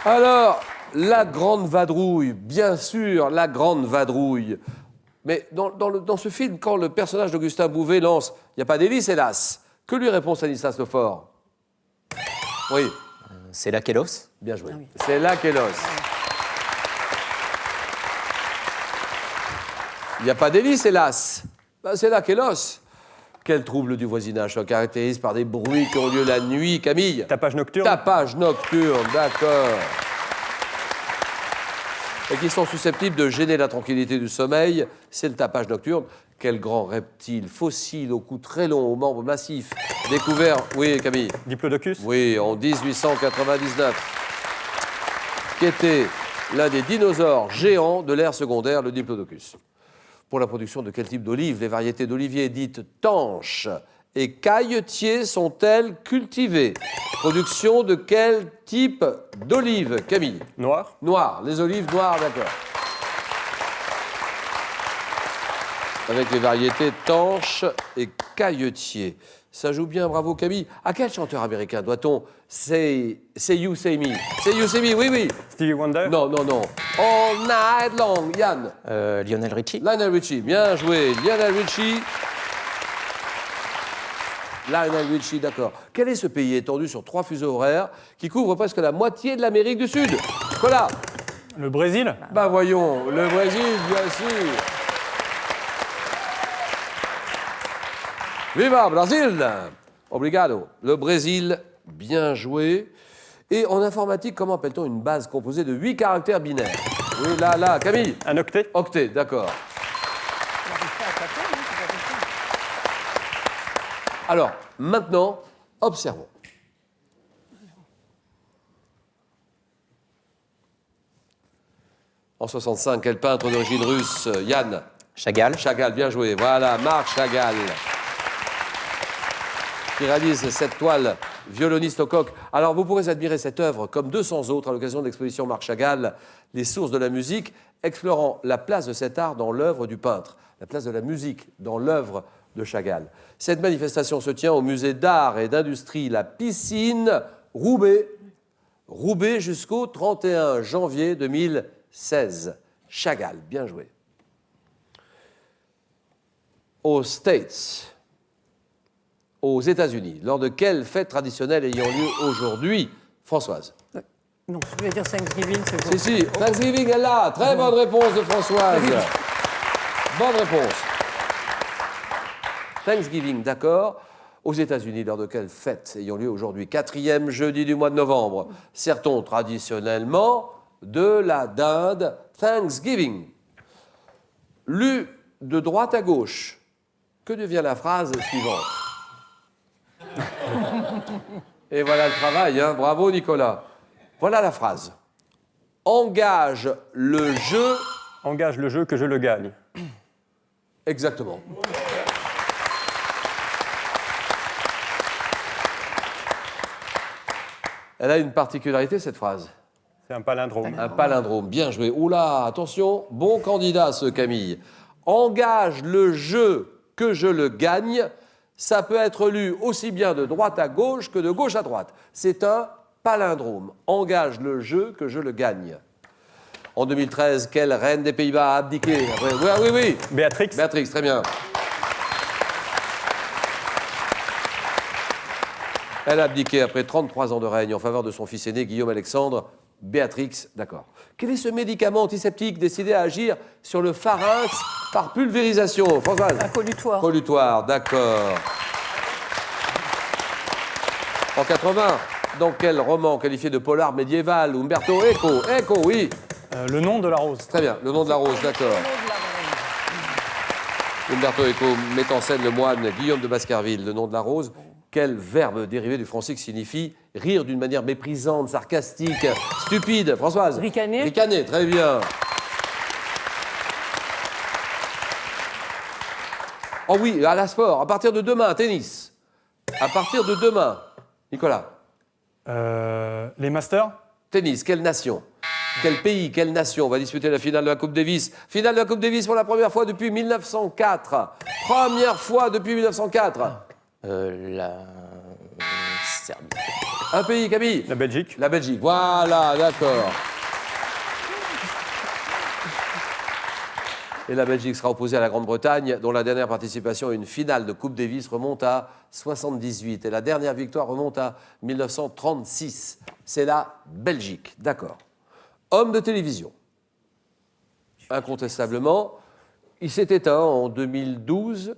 Alors, la grande vadrouille, bien sûr, la grande vadrouille. Mais dans ce film, quand le personnage d'Augustin Bouvet lance « Il n'y a pas d'hélice, hélas », que lui répond Stanislas Lefort? Oui. C'est là Kélos. Bien joué. Ah oui. C'est là Kélos. Il n'y a pas d'hélice, hélas. Ben, c'est là Kélos. Quel trouble du voisinage se caractérise par des bruits qui ont lieu la nuit, Camille? Tapage nocturne. Tapage nocturne, d'accord. Et qui sont susceptibles de gêner la tranquillité du sommeil, c'est le tapage nocturne. Quel grand reptile fossile au cou très long, aux membres massifs, découvert, oui Camille? Diplodocus. Oui, en 1899, qui était l'un des dinosaures géants de l'ère secondaire, le Diplodocus. Pour la production de quel type d'olive les variétés d'oliviers dites tanches et cailletiers sont-elles cultivées? Production de quel type d'olive, Camille? Noir. Noir, les olives noires, d'accord. Avec les variétés tanches et cailletiers. Ça joue bien, bravo Camille. À quel chanteur américain doit-on Say You, Say Me? Say You, Say Me, oui, oui. Stevie Wonder. Non, non, non. All Night Long, Yann. Lionel Richie. Lionel Richie, bien joué. Lionel Richie. Lionel Richie, d'accord. Quel est ce pays étendu sur 3 fuseaux horaires qui couvre presque la moitié de l'Amérique du Sud? Voilà. Le Brésil. Ben voyons, le Brésil, bien sûr. Viva Brasil! Obrigado. Le Brésil, bien joué. Et en informatique, comment appelle-t-on une base composée de 8 caractères binaires? Oui, là, Camille. Un octet. Octet, d'accord. Alors, maintenant, observons. En 65, quel peintre d'origine russe, Yann? Chagall. Chagall, bien joué. Voilà, Marc Chagall, qui réalise cette toile Violoniste au coq. Alors, vous pourrez admirer cette œuvre comme 200 autres à l'occasion de l'exposition Marc Chagall, Les sources de la musique, explorant la place de cet art dans l'œuvre du peintre, la place de la musique dans l'œuvre de Chagall. Cette manifestation se tient au musée d'art et d'industrie La Piscine, Roubaix. Roubaix jusqu'au 31 janvier 2016. Chagall, bien joué. Aux States, aux États-Unis, lors de quelle fête traditionnelle ayant lieu aujourd'hui, Françoise? Non, je voulais dire Thanksgiving, c'est bon. Si, Thanksgiving est là. Très bonne réponse de Françoise. Bonne réponse. Thanksgiving, d'accord. Aux États-Unis, lors de quelle fête ayant lieu aujourd'hui, 4e jeudi du mois de novembre, sert-on traditionnellement de la dinde Thanksgiving? Lu de droite à gauche, que devient la phrase suivante? Et voilà le travail, hein. Bravo Nicolas. Voilà la phrase. Engage le jeu. Engage le jeu que je le gagne. Exactement. Elle a une particularité, cette phrase. C'est un palindrome. Un palindrome, bien joué. Oula, attention, bon candidat ce Camille. Engage le jeu que je le gagne. Ça peut être lu aussi bien de droite à gauche que de gauche à droite. C'est un palindrome. Engage le jeu que je le gagne. En 2013, quelle reine des Pays-Bas a abdiqué? Oui. Béatrix. Béatrix, très bien. Elle a abdiqué après 33 ans de règne en faveur de son fils aîné, Guillaume-Alexandre. Béatrix, d'accord. Quel est ce médicament antiseptique décidé à agir sur le pharynx par pulvérisation? Françoise? Un collutoire. Collutoire, d'accord. En 80, dans quel roman qualifié de polar médiéval, Umberto Eco? Eco, oui. Le nom de la rose. Très bien, le nom de la rose, d'accord. Umberto Eco met en scène le moine Guillaume de Baskerville, le nom de la rose. Quel verbe dérivé du français qui signifie rire d'une manière méprisante, sarcastique, stupide? Françoise? Ricaner. Ricaner, très bien. Oh oui, à la sport, à partir de demain, tennis. À partir de demain, Nicolas. Les Masters. Tennis, quelle nation? Quel pays, quelle nation va disputer la finale de la Coupe Davis? Finale de la Coupe Davis pour la première fois depuis 1904. Première fois depuis 1904. La Serbie. Un pays, Camille. La Belgique. La Belgique. Voilà, d'accord. Et la Belgique sera opposée à la Grande-Bretagne, dont la dernière participation à une finale de Coupe Davis remonte à 78. Et la dernière victoire remonte à 1936. C'est la Belgique. D'accord. Homme de télévision. Incontestablement, il s'est éteint en 2012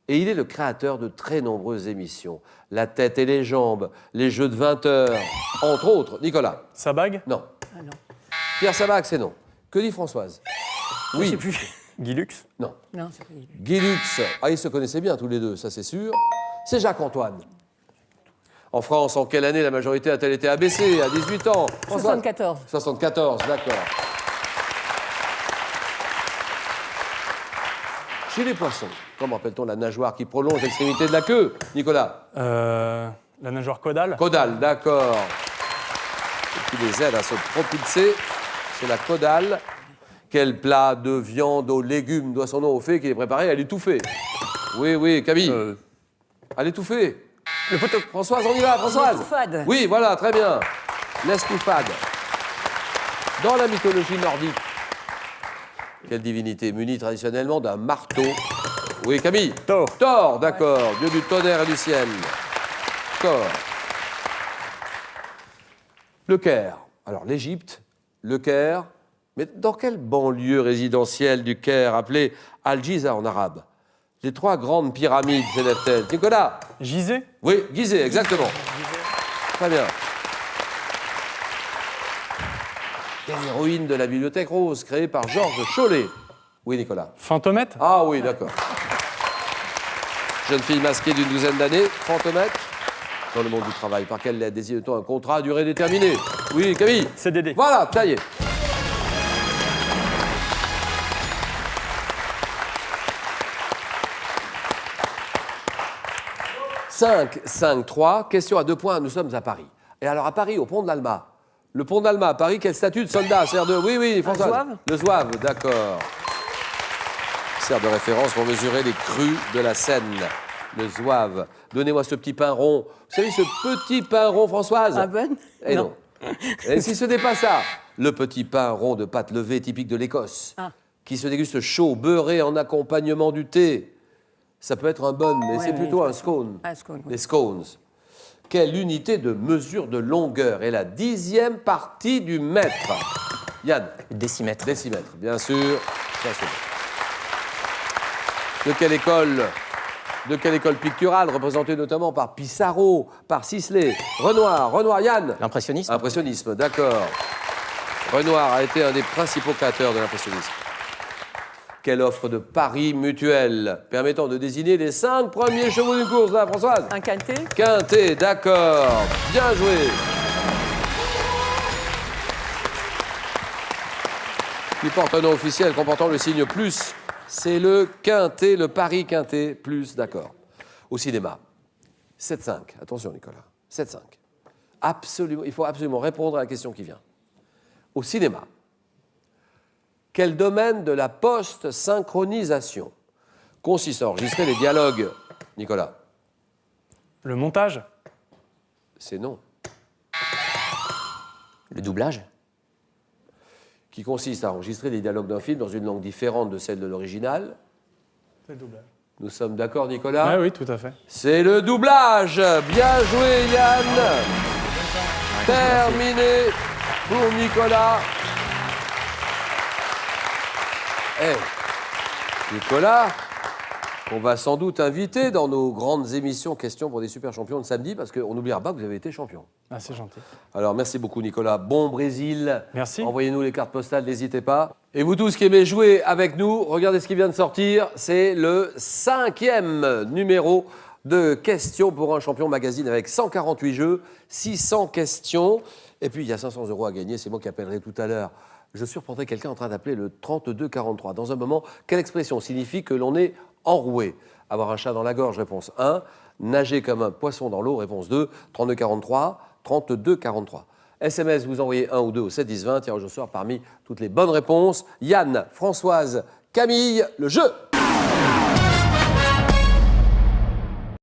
et il est le créateur de très nombreuses émissions. La tête et les jambes, les jeux de 20 heures, entre autres. Nicolas. Sabag. Non. Ah non. Pierre Sabag, c'est non. Que dit Françoise? Je Oui. sais plus. Guy Lux. Non. Non, c'est pas lui. Guy Lux. Ah, ils se connaissaient bien tous les deux, ça c'est sûr. C'est Jacques-Antoine. En France, en quelle année la majorité a-t-elle été abaissée? À 18 ans. Françoise 74. 74, d'accord. Chez les poissons, comment appelle-t-on la nageoire qui prolonge l'extrémité de la queue? Nicolas? La nageoire caudale. Caudale, d'accord. Et qui les aide à se propulser, c'est la caudale. Quel plat de viande aux légumes doit son nom au fait qu'il est préparé à l'étouffer? Oui, oui, Camille. À l'étouffer. Le poteau. Françoise, on y va, Françoise. L'estouffade. Oui, voilà, très bien. L'estouffade. Dans la mythologie nordique, quelle divinité munie traditionnellement d'un marteau? Oui, Camille. Thor. Thor, d'accord. Dieu du tonnerre et du ciel. Thor. Le Caire. Alors, l'Égypte, le Caire. Mais dans quelle banlieue résidentielle du Caire, appelée Al-Giza en arabe, les trois grandes pyramides s'élèvent-elles? Nicolas? Gizeh. Oui, Gizeh, exactement. Très bien. Quelle héroïne de la Bibliothèque Rose, créée par Georges Chollet? Oui, Nicolas. Fantomètre. Ah oui, d'accord. Jeune fille masquée d'une douzaine d'années, fantomètre. Dans le monde du travail, par quelle lettre désigne-t-on un contrat à durée déterminée? Oui, Camille. CDD. Voilà, ça y est. 5-3, question à 2 points, nous sommes à Paris. Et alors à Paris, au pont de l'Alma. Le pont de l'Alma à Paris, quel statut de soldat? CR2, oui, oui, François. zouave. Le zouave, d'accord. Sert de référence pour mesurer les crues de la Seine. Le zouave. Donnez-moi ce petit pain rond. Vous savez, ce petit pain rond, Françoise? Ah bonne? Eh non. Et si ce n'est pas ça, le petit pain rond de pâte levée typique de l'Écosse, qui se déguste chaud, beurré en accompagnement du thé. Ça peut être un bun, mais Ouais, c'est mais plutôt je un scone. Un scone, oui. Les scones. Quelle unité de mesure de longueur est la 10e partie du mètre? Yann? Décimètre. Décimètre, bien sûr. Ça, c'est bon. De quelle école picturale, représentée notamment par Pissarro, par Sisley, Renoir, Yann? L'impressionnisme. Impressionnisme, d'accord. Renoir a été un des principaux créateurs de l'impressionnisme. Quelle offre de paris mutuel permettant de désigner les 5 premiers chevaux d'une course, là, Françoise? Un quintet? Quintet, d'accord. Bien joué. Qui porte un nom officiel comportant le signe plus. C'est le quintet, le pari quintet plus, d'accord. Au cinéma, 7-5. Attention, Nicolas. 7-5. Absolument, il faut absolument répondre à la question qui vient. Au cinéma, quel domaine de la post-synchronisation consiste à enregistrer les dialogues? Nicolas? Le montage. C'est non. Le doublage. Qui consiste à enregistrer les dialogues d'un film dans une langue différente de celle de l'original. C'est le doublage. Nous sommes d'accord, Nicolas? Ah oui, tout à fait. C'est le doublage. Bien joué, Yann. Terminé pour Nicolas. Nicolas, on va sans doute inviter dans nos grandes émissions Questions pour des super champions de samedi, parce qu'on n'oubliera pas que vous avez été champion. Ah, c'est gentil. Alors, merci beaucoup, Nicolas. Bon Brésil. Merci. Envoyez-nous les cartes postales, n'hésitez pas. Et vous tous qui aimez jouer avec nous, regardez ce qui vient de sortir. C'est le 5e numéro de Questions pour un champion magazine avec 148 jeux, 600 questions. Et puis, il y a 500 € à gagner. C'est moi qui appellerai tout à l'heure. Je surprendrai quelqu'un en train d'appeler le 3243. Dans un moment, quelle expression signifie que l'on est enroué? Avoir un chat dans la gorge, réponse 1. Nager comme un poisson dans l'eau, réponse 2. 3243, 3243. SMS, vous envoyez 1 ou 2 au 7 10 20. Tirage au sort parmi toutes les bonnes réponses. Yann, Françoise, Camille, le jeu.